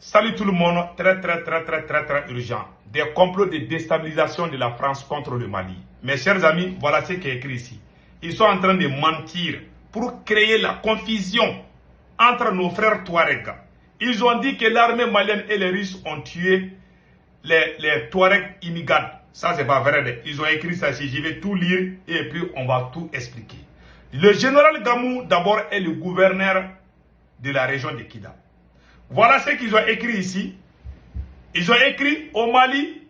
Salut tout le monde, très urgent. Des complots de déstabilisation de la France contre le Mali. Mes chers amis, voilà ce qui est écrit ici. Ils sont en train de mentir pour créer la confusion entre nos frères Touaregs. Ils ont dit que l'armée malienne et les Russes ont tué les Touaregs immigrants. Ça, c'est pas vrai. Ils ont écrit ça ici. Je vais tout lire et puis on va tout expliquer. Le général Gamou, d'abord, est le gouverneur de la région de Kidal. Voilà ce qu'ils ont écrit ici. Ils ont écrit au Mali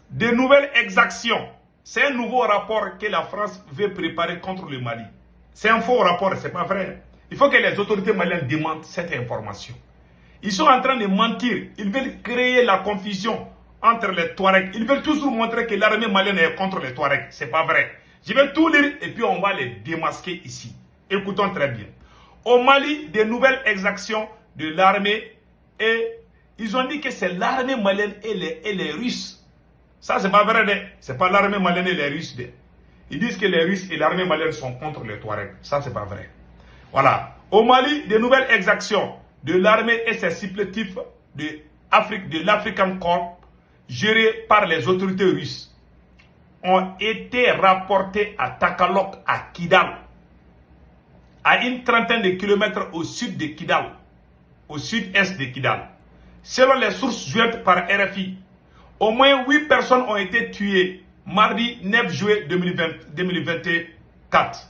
de nouvelles exactions. C'est un nouveau rapport que la France veut préparer contre le Mali. C'est un faux rapport, c'est pas vrai. Il faut que les autorités maliennes demandent cette information. Ils sont en train de mentir. Ils veulent créer la confusion entre les Touaregs. Ils veulent toujours montrer que l'armée malienne est contre les Touaregs. C'est pas vrai. Je vais tout lire et puis on va les démasquer ici. Écoutons très bien. Au Mali, de nouvelles exactions de l'armée et ils ont dit que c'est l'armée malienne et les Russes. Ça, c'est pas vrai. C'est pas l'armée malienne et les Russes. Ils disent que les Russes et l'armée malienne sont contre les Touaregs. Ça, c'est pas vrai. Voilà. Au Mali, de nouvelles exactions de l'armée et ses supplétifs de l'African Corps, gérés par les autorités russes, ont été rapportés à Takalok, à Kidal, à une trentaine de kilomètres au sud de Kidal, au sud-est de Kidal. Selon les sources jointes par RFI, au moins 8 personnes ont été tuées mardi 9 juillet 2024.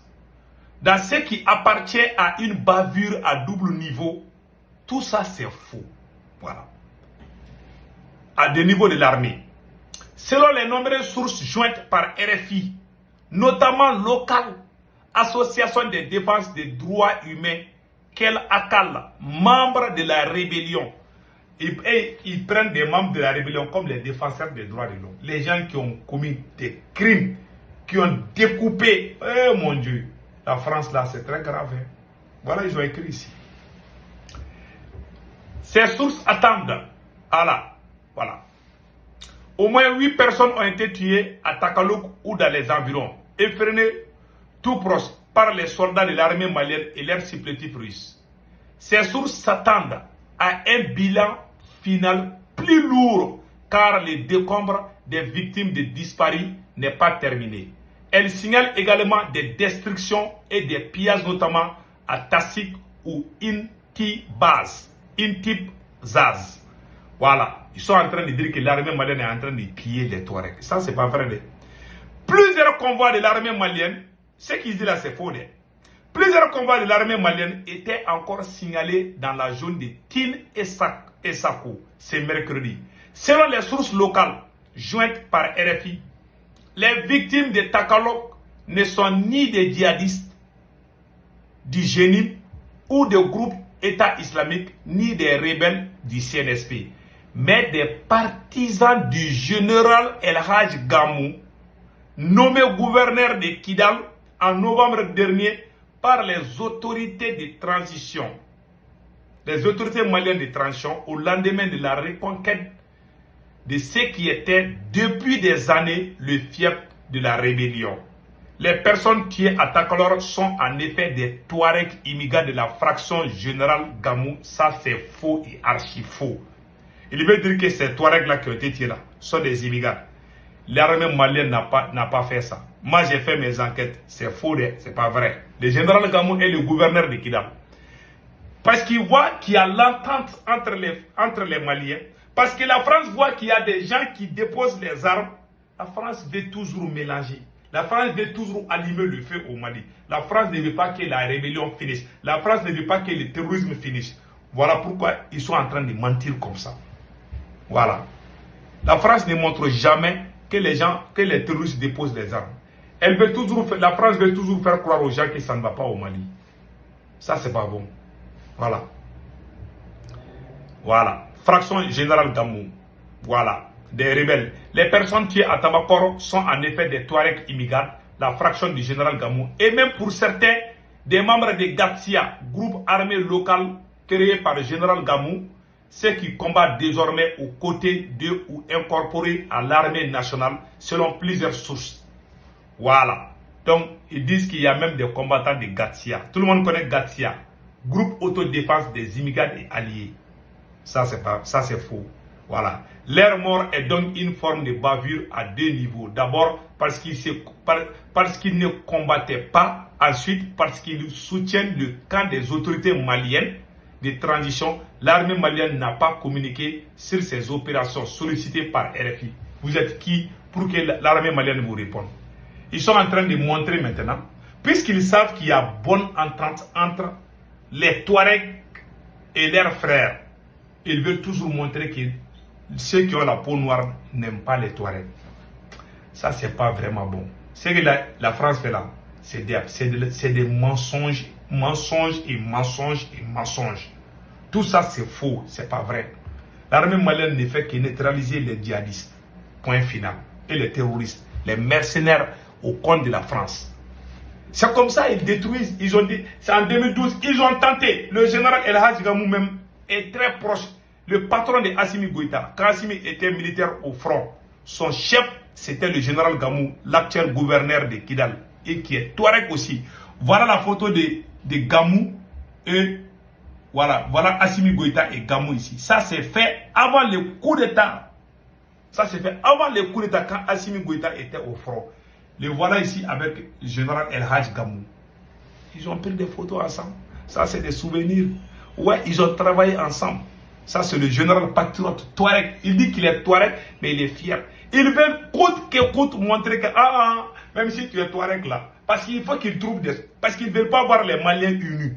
Dans ce qui appartient à une bavure à double niveau, tout ça c'est faux. Voilà. À des niveaux de l'armée. Selon les nombreuses sources jointes par RFI, notamment locales, Association de défense des droits humains, Kel Akal, membre de la rébellion. Ils prennent des membres de la rébellion comme les défenseurs des droits de l'homme. Les gens qui ont commis des crimes, qui ont découpé. Eh mon Dieu, la France là, c'est très grave. Hein? Voilà, ils ont écrit ici. Ces sources attendent. Voilà. Au moins 8 personnes ont été tuées à Takalouk ou dans les environs, effrénées tout proche par les soldats de l'armée malienne et leurs supplétifs russes. Ces sources s'attendent à un bilan final plus lourd car le décombre des victimes de disparus n'est pas terminé. Elles signalent également des destructions et des pillages notamment à Tassik ou Intibaz. Voilà, ils sont en train de dire que l'armée malienne est en train de piller les Touaregs. Ça, c'est pas vrai. Plusieurs convois de l'armée malienne, ce qu'ils disent là, c'est faux. Plusieurs convois de l'armée malienne étaient encore signalés dans la zone de Tin et Sako, c'est mercredi. Selon les sources locales jointes par RFI, les victimes de Takalok ne sont ni des djihadistes du Génim ou des groupes État islamique, ni des rebelles du CNSP, mais des partisans du général El Hadj Gamou, nommé gouverneur de Kidal en novembre dernier par les autorités de transition. Les autorités maliennes de transition au lendemain de la reconquête de ce qui était depuis des années le fief de la rébellion. Les personnes tuées à Takalor sont en effet des Touaregs immigrants de la fraction générale Gamou. Ça c'est faux et archi faux. Il veut dire que ces Touaregs-là qui ont été tués là sont des immigrants. L'armée malienne n'a pas fait ça. Moi j'ai fait mes enquêtes. C'est faux, c'est pas vrai. Le général Gamou est le gouverneur de Kidal. Parce qu'il voit qu'il y a l'entente entre les Maliens. Parce que la France voit qu'il y a des gens qui déposent les armes. La France veut toujours mélanger. La France veut toujours allumer le feu au Mali. La France ne veut pas que la rébellion finisse. La France ne veut pas que le terrorisme finisse. Voilà pourquoi ils sont en train de mentir comme ça. Voilà. La France ne montre jamais que les terroristes déposent les armes. La France veut toujours faire croire aux gens que ça ne va pas au Mali. Ça, c'est pas bon. Voilà. Voilà. Fraction générale Gamou. Voilà. Des rebelles. Les personnes tuées à Tabakoro sont en effet des Touaregs immigrants, la fraction du général Gamou, et même pour certains, des membres de Gatsia, groupe armé local créé par le général Gamou, ceux qui combattent désormais aux côtés d'eux ou incorporés à l'armée nationale, selon plusieurs sources. Voilà. Donc, ils disent qu'il y a même des combattants de Gatsia. Tout le monde connaît Gatsia, groupe autodéfense des immigrants et alliés. Ça, c'est faux. Voilà. Leur mort est donc une forme de bavure à deux niveaux. D'abord, parce qu'ils ne combattaient pas. Ensuite, parce qu'ils soutiennent le camp des autorités maliennes de transition. L'armée malienne n'a pas communiqué sur ces opérations sollicitées par RFI. Vous êtes qui pour que l'armée malienne vous réponde? Ils sont en train de montrer maintenant, puisqu'ils savent qu'il y a bonne entente entre les Touaregs et leurs frères. Ils veulent toujours montrer que ceux qui ont la peau noire n'aiment pas les Touaregs. Ça, c'est pas vraiment bon. Ce que la France fait là, c'est des mensonges, mensonges et mensonges et mensonges. Tout ça, c'est faux, c'est pas vrai. L'armée malienne ne fait que neutraliser les djihadistes. Point final. Et les terroristes, les mercenaires au compte de la France. C'est comme ça, ils détruisent. Ils ont dit, c'est en 2012, ils ont tenté. Le général El Hadj Gamou même est très proche. Le patron de Assimi Goïta, quand Assimi était militaire au front, son chef, c'était le général Gamou, l'actuel gouverneur de Kidal, et qui est Touareg aussi. Voilà la photo de Gamou et voilà Assimi Goïta et Gamou ici. Ça s'est fait avant le coup d'État. Ça s'est fait avant le coup d'État quand Assimi Goïta était au front. Le voilà ici avec le général El Hadj Gamou. Ils ont pris des photos ensemble. Ça, c'est des souvenirs. Ouais, ils ont travaillé ensemble. Ça, c'est le général patriote Touareg. Il dit qu'il est Touareg, mais il est fier. Il veut coûte que coûte montrer que, même si tu es Touareg là, parce qu'il faut qu'ils trouvent parce qu'ils ne veulent pas voir les Maliens unis.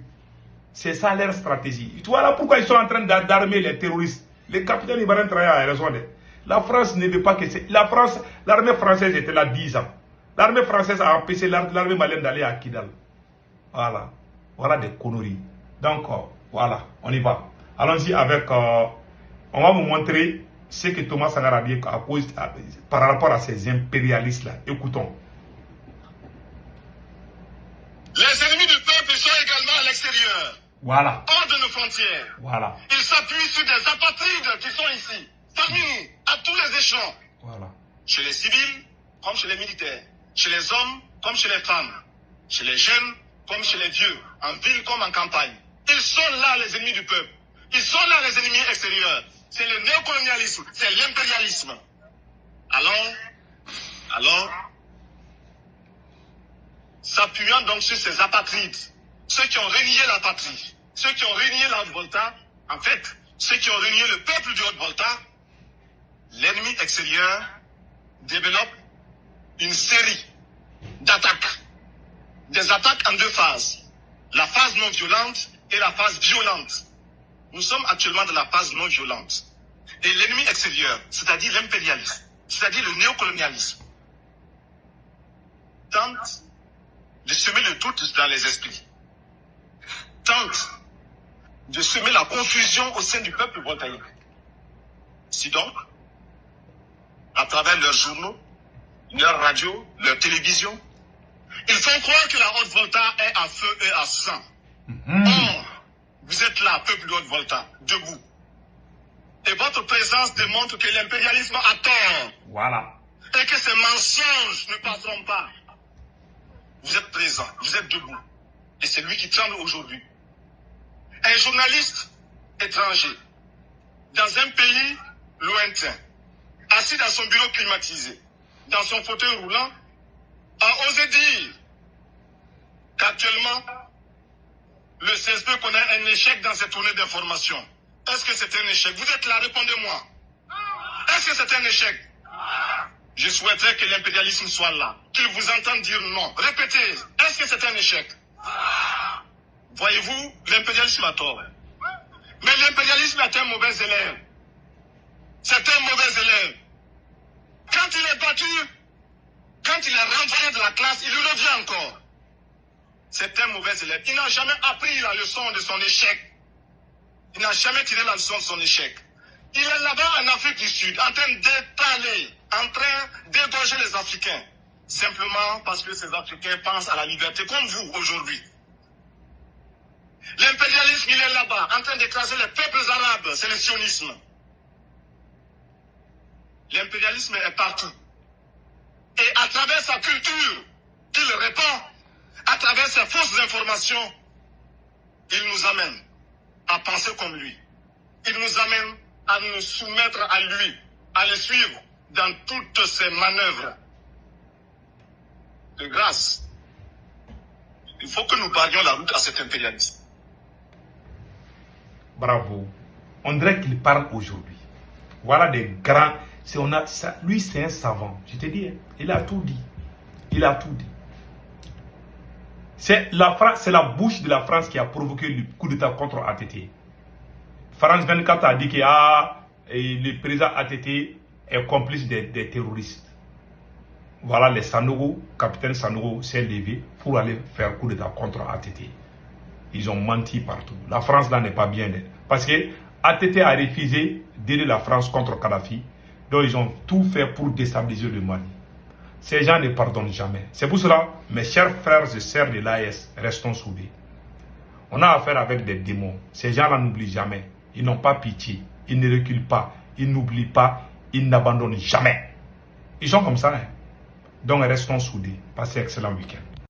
C'est ça leur stratégie. Voilà pourquoi ils sont en train d'armer les terroristes. Le capitaine Ibrahim Traoré a raison. La France ne veut pas que c'est. L'armée française était là 10 ans. L'armée française a empêché l'armée malienne d'aller à Kidal. Voilà. Voilà des conneries. Donc, voilà, on y va. Allons-y avec... on va vous montrer ce que Thomas Sankara a dit par rapport à ces impérialistes-là. Écoutons. Les ennemis du peuple sont également à l'extérieur. Voilà. Hors de nos frontières. Voilà. Ils s'appuient sur des apatrides qui sont ici, parmi nous, à tous les échelons. Voilà. Chez les civils, comme chez les militaires. Chez les hommes, comme chez les femmes. Chez les jeunes, comme chez les vieux. En ville comme en campagne. Ils sont là, les ennemis du peuple. Ils sont là, les ennemis extérieurs. C'est le néocolonialisme, c'est l'impérialisme. Alors, s'appuyant donc sur ces apatrides, ceux qui ont renié la patrie, ceux qui ont renié la Haute-Volta, en fait, ceux qui ont renié le peuple du Haute-Volta, l'ennemi extérieur développe une série d'attaques. Des attaques en deux phases. La phase non violente et la phase violente. Nous sommes actuellement dans la phase non violente. Et l'ennemi extérieur, c'est-à-dire l'impérialisme, c'est-à-dire le néocolonialisme, tente de semer le doute dans les esprits. Tente de semer la confusion au sein du peuple voltaïque. Si donc, à travers leurs journaux, leurs radios, leurs télévisions, ils font croire que la Haute-Volta est à feu et à sang. Or, vous êtes là, peuple de Haute-Volta, debout. Et votre présence démontre que l'impérialisme a tort. Voilà. Et que ces mensonges ne passeront pas. Vous êtes présent, vous êtes debout. Et c'est lui qui tremble aujourd'hui. Un journaliste étranger, dans un pays lointain, assis dans son bureau climatisé, dans son fauteuil roulant, a osé dire qu'actuellement, le CSP connaît un échec dans cette tournée d'information. Est-ce que c'est un échec? Vous êtes là, répondez-moi. Est-ce que c'est un échec? Je souhaiterais que l'impérialisme soit là, qu'il vous entende dire non. Répétez, est-ce que c'est un échec? Voyez-vous, l'impérialisme a tort. Mais l'impérialisme est un mauvais élève. C'est un mauvais élève. Quand il est battu, quand il est renvoyé de la classe, il revient encore. C'est un mauvais élève. Il n'a jamais appris la leçon de son échec. Il n'a jamais tiré la leçon de son échec. Il est là-bas en Afrique du Sud, en train d'étaler, en train d'égorger les Africains. Simplement parce que ces Africains pensent à la liberté comme vous aujourd'hui. L'impérialisme, il est là-bas, en train d'écraser les peuples arabes. C'est le sionisme. L'impérialisme est partout. Et à travers sa culture qu'il répand, à travers ses fausses informations, il nous amène à penser comme lui. il nous amène à nous soumettre à lui, à le suivre dans toutes ses manœuvres. De grâce, il faut que nous barrions la route à cet impérialisme. Bravo. On dirait qu'il parle aujourd'hui. Voilà des grands... lui, c'est un savant. Je te dis, hein, il a tout dit. Il a tout dit. C'est la bouche de la France qui a provoqué le coup d'État contre ATT. France 24 a dit que le président ATT est complice des terroristes. Voilà, les Sanogo, capitaine Sanogo s'est levé pour aller faire coup d'État contre ATT. Ils ont menti partout. La France là n'est pas bien. Parce que ATT a refusé d'aider la France contre Kadhafi. Donc ils ont tout fait pour déstabiliser le Mali. Ces gens ne pardonnent jamais. C'est pour cela, mes chers frères et sœurs de l'AES, restons soudés. On a affaire avec des démons. Ces gens-là n'oublient jamais. Ils n'ont pas pitié. Ils ne reculent pas. Ils n'oublient pas. Ils n'abandonnent jamais. Ils sont comme ça. Hein? Donc restons soudés. Passez un excellent week-end.